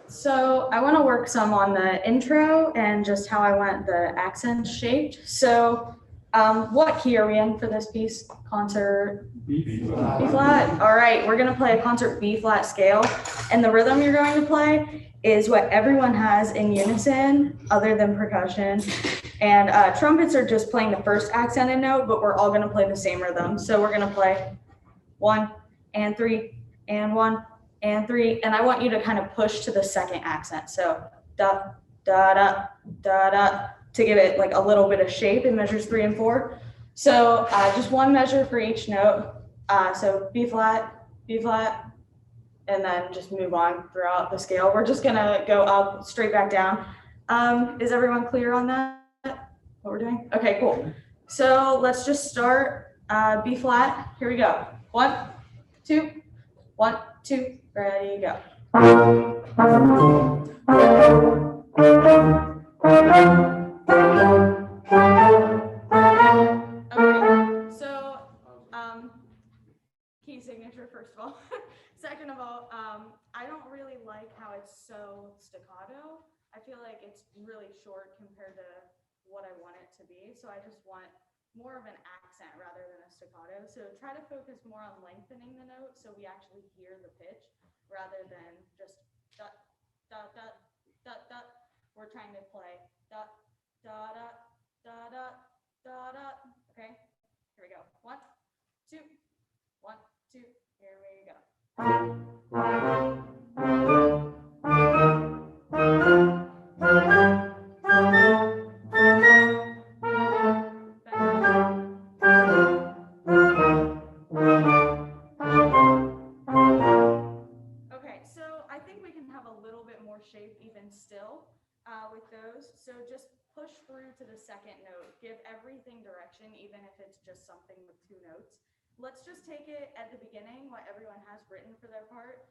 So I want to work some on the intro and just how I want the accents shaped. So what key are we in for this piece? Concert B flat. B flat. All right, we're going to play a concert B flat scale. And the rhythm you're going to play is what everyone has in unison other than percussion. And trumpets are just playing the first accented note, but we're all going to play the same rhythm. So we're going to play 1 and 3 and 1 and 3, and I want you to kind of push to the second accent. So da da da da da to give it like a little bit of shape in measures 3 and 4. So just one measure for each note. So B flat, and then just move on throughout the scale. We're just gonna go up, straight back down. Is everyone clear on that? What we're doing? Okay, cool. So let's just start B flat. Here we go. 1, 2, 1, 2, ready, go. Okay, so key signature first of all. Second of all, I don't really like how it's so staccato. I feel like it's really short compared to what I want it to be. So I just want more of an accent rather than a staccato. So try to focus more on lengthening the note so we actually hear the pitch rather than just dot, dot, dot, dot, dot. We're trying to play dot, dot, dot, dot, dot, dot, dot. Okay, here we go. 1, 2, 1, 2, here we go. Shape even still with those. So just push through to the second note. Give everything direction, even if it's just something with 2 notes. Let's just take it at the beginning, what everyone has written for their part.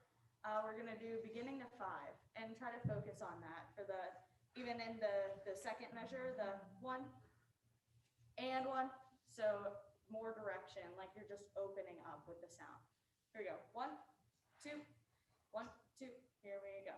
We're going to do beginning to 5 and try to focus on that for the, even in the second measure, the 1 and 1. So more direction, like you're just opening up with the sound. Here we go. 1, 2, 1, 2, here we go.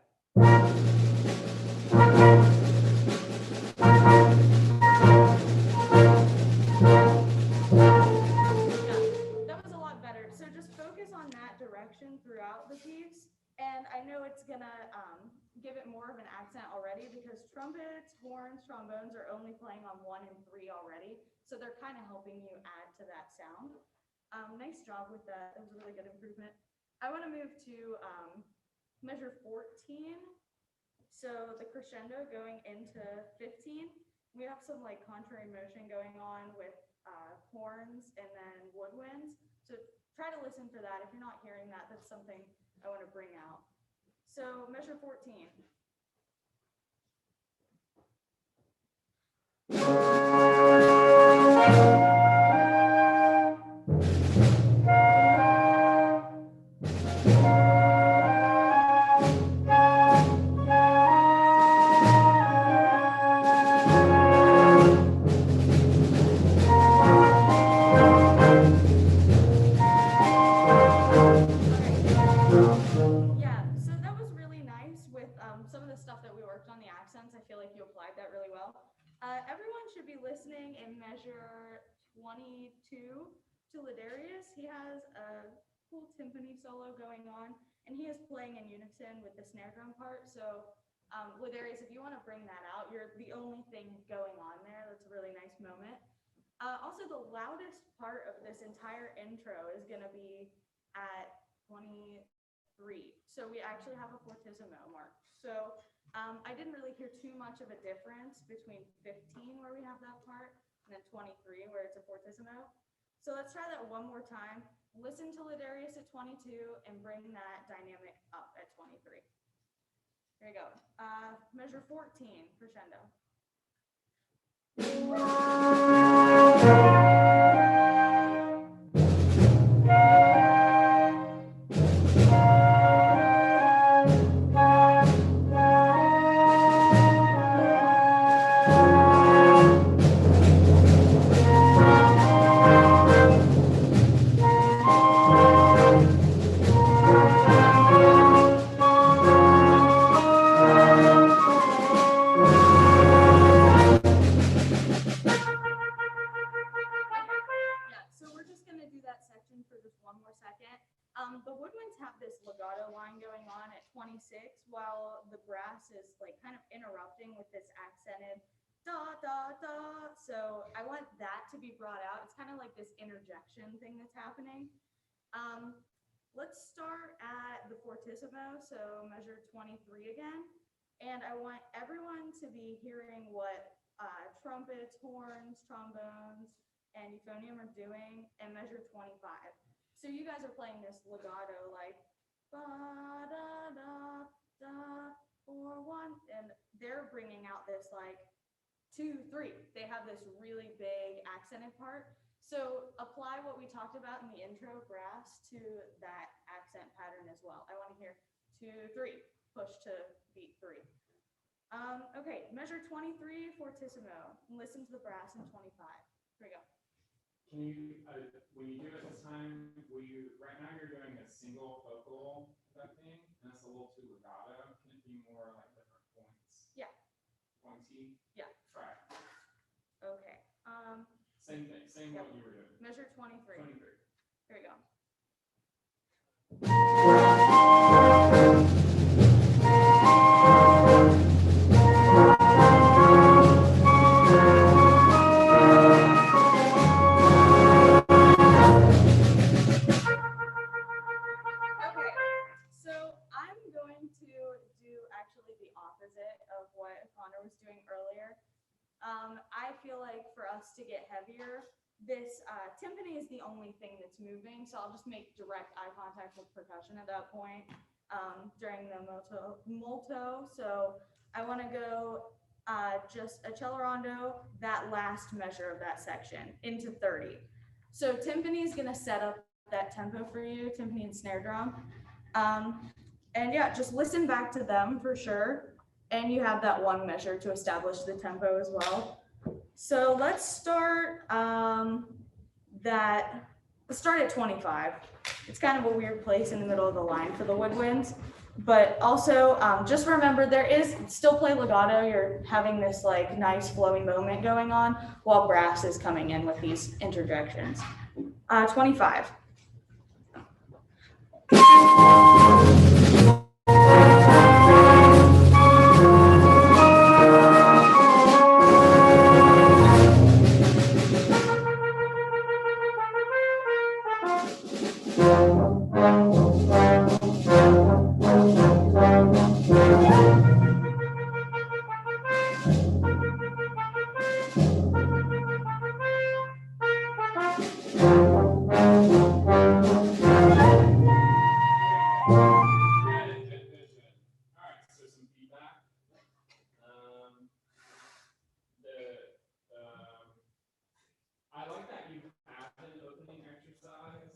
That was a lot better. So just focus on that direction throughout the piece. And I know it's gonna give it more of an accent already because trumpets, horns, trombones are only playing on 1 and 3 already. So they're kind of helping you add to that sound. Nice job with that. That was a really good improvement. I want to move to measure 14. So the crescendo going into 15. We have some like contrary motion going on with horns and then woodwinds. So try to listen for that. If you're not hearing that, that's something I want to bring out. So measure 14. Some of the stuff that we worked on, the accents, I feel like you applied that really well. Everyone should be listening in measure 22 to Ladarius. He has a cool timpani solo going on, and he is playing in unison with the snare drum part. So Ladarius, if you want to bring that out, you're the only thing going on there. That's a really nice moment. Also, the loudest part of this entire intro is going to be at 23. So we actually have a fortissimo mark. So I didn't really hear too much of a difference between 15 where we have that part and then 23 where it's a fortissimo. So let's try that one more time. Listen to Ladarius at 22 and bring that dynamic up at 23. Here you go. Measure 14, crescendo. The woodwinds have this legato line going on at 26, while the brass is like kind of interrupting with this accented da da da. So I want that to be brought out. It's kind of like this interjection thing that's happening. Let's start at the fortissimo, so measure 23 again. And I want everyone to be hearing what trumpets, horns, trombones, and euphonium are doing, and measure 25. So you guys are playing this legato like ba da da da 4 1, and they're bringing out this like 2 3. They have this really big accented part. So apply what we talked about in the intro brass to that accent pattern as well. I want to hear 2 3, push to beat 3. Okay, measure 23 fortissimo. Listen to the brass in 25. Here we go. Can you, when you do it this time, right now you're doing a single vocal thing, and that's a little too legato. Can it be more like different points? Yeah. Pointy? Yeah. Try. Okay. Same thing, same yep. what you were doing. Measure 23. 23. Here we go. I feel like for us to get heavier, this timpani is the only thing that's moving. So I'll just make direct eye contact with percussion at that point during the molto. So I want to go just accelerando that last measure of that section into 30. So timpani is going to set up that tempo for you, timpani and snare drum. And yeah, just listen back to them for sure. And you have that one measure to establish the tempo as well. So let's start let's start at 25. It's kind of a weird place in the middle of the line for the woodwinds. But also, just remember there is still play legato. You're having this like nice flowy moment going on while brass is coming in with these interjections. 25. Alright, so some feedback. I like that you have an opening exercise.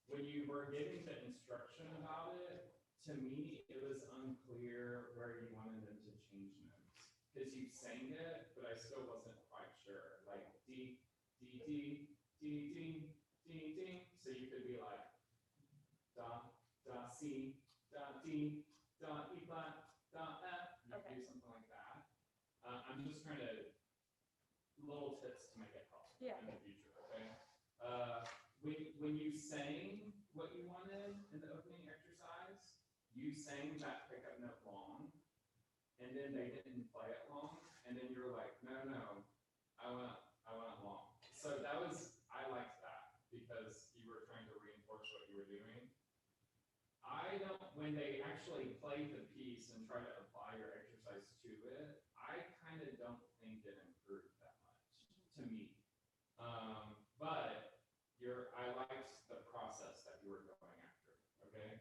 When you were giving the instruction about it, to me, it was unclear where you wanted them to change notes. Because you sang it, but I still wasn't quite sure. Like D, D, D, D, D, D, D. So you could be like da, da, C, da, D, da, E flat, da, F. You could do something like that. I'm just trying to, little tips to make it help in the future, okay? When you sang what you wanted in the opening exercise, you sang that pickup note long, and then they didn't play it long, and then you were like, no, I want it long. So I liked that because you were trying to reinforce what you were doing. When they actually played the piece and tried to apply your exercise to it, I kind of don't think it improved that much to me. But I liked the process that you were going after. Okay.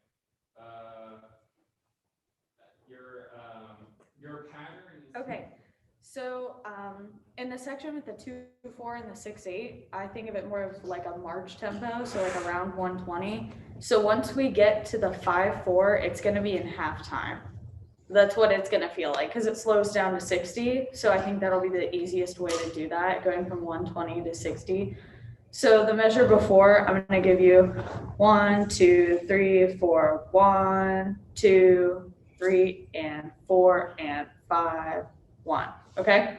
Your pattern is Okay. So in the section with the 2/4 and the 6/8, I think of it more of like a march tempo, so like around 120. So once we get to the 5/4, it's going to be in halftime. That's what it's going to feel like because it slows down to 60. So I think that'll be the easiest way to do that, going from 120 to 60. So the measure before, I'm going to give you 1, 2, 3, 4, 1, 2, 3, and 4, and 5, 1. Okay?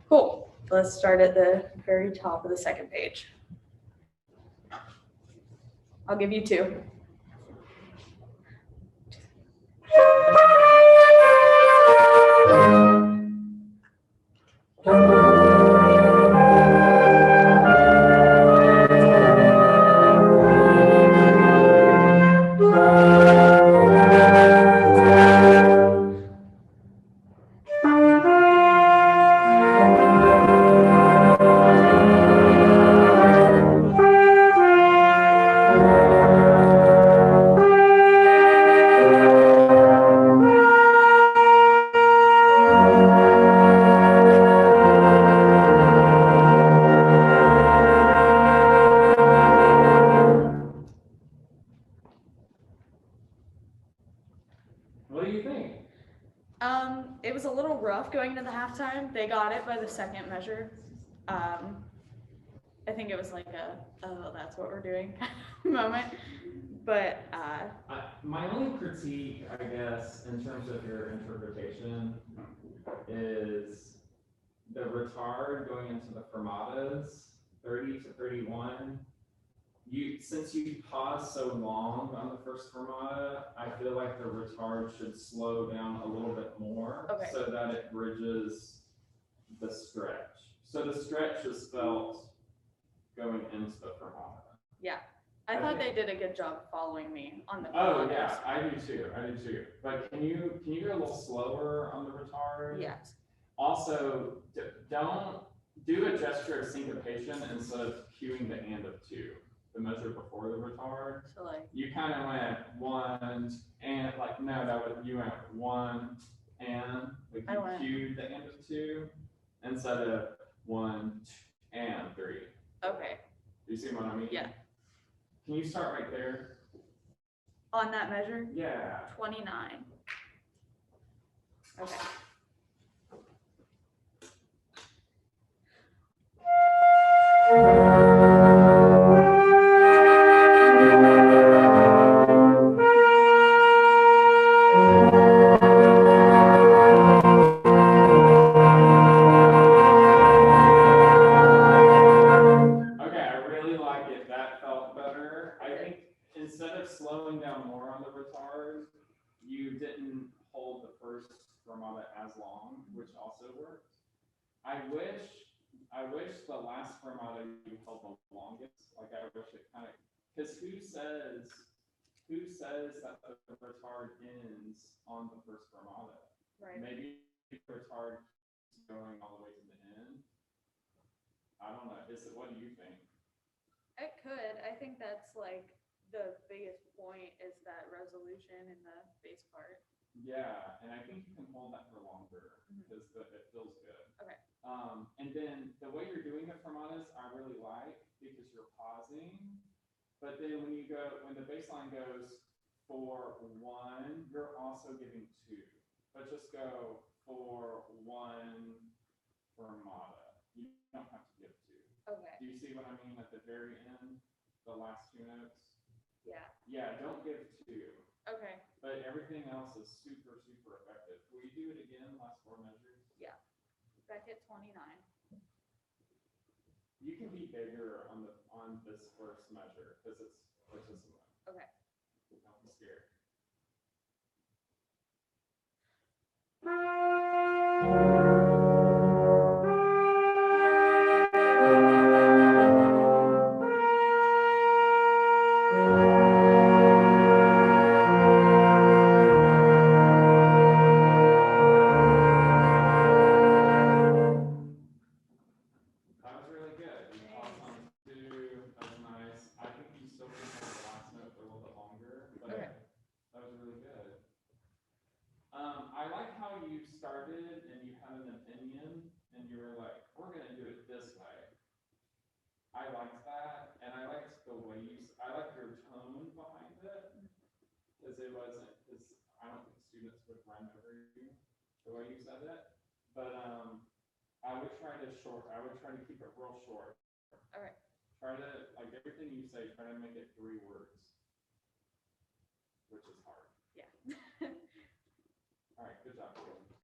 Cool. Let's start at the very top of the second page. I'll give you 2. What do you think? It was a little rough going to the halftime. They got it by the second measure. I think it was like oh, that's what we're doing moment. But my only critique, I guess, in terms of your interpretation, is the retard going into the fermatas, 30 to 31. Since you pause so long on the first fermata, I feel like the retard should slow down a little bit more so that it bridges the stretch. So the stretch is felt going into the fermata. Yeah. I thought they did a good job following me on the Oh yeah, I do too. But can you go a little slower on the retard? Yes. Also, don't do a gesture of syncopation instead of cueing the and of 2. The measure before the retard. So like you kind of went 1 and like no, you went 1 and like you cued the and of 2 instead of 1 and 3. Okay. Do you see what I mean? Yeah. Can you start right there? On that measure? Yeah. 29. Okay. like it. That felt better. I think instead of slowing down more on the retard, you didn't hold the first fermata as long, which also worked. I wish the last fermata you held the longest. Like I wish it kind of, because who says that the retard ends on the first fermata? Right. Maybe the retard keeps going all the way to the end. I don't know. What do you think? It could. I think that's like the biggest point is that resolution in the bass part. Yeah, and I think you can hold that for longer Mhm. because it feels good. Okay. And then the way you're doing the fermatas, I really like because you're pausing. But then when the bass line goes for 1, you're also giving 2. But just go for 1 fermata. You don't have to give 2. Okay. Do you see what I mean at the very end? The last 2 notes? Yeah. Yeah, don't give 2. Okay. But everything else is super, super effective. Will you do it again, last 4 measures? Yeah. Back at 29. You can be bigger on this first measure because it's fortissimo. Okay. Don't be scared. That was really good. You paused on 2. That was nice. I think you still can hold the last note for a little bit longer, but Okay. that was really good. I like how you started and you had an opinion and you were like, we're gonna do it this way. I liked that, and I liked the way I liked your tone behind it, because I don't think students would run over you the way you said it, but, I would try to keep it real short. All right. Try to, like everything you say, try to make it 3 words, which is hard.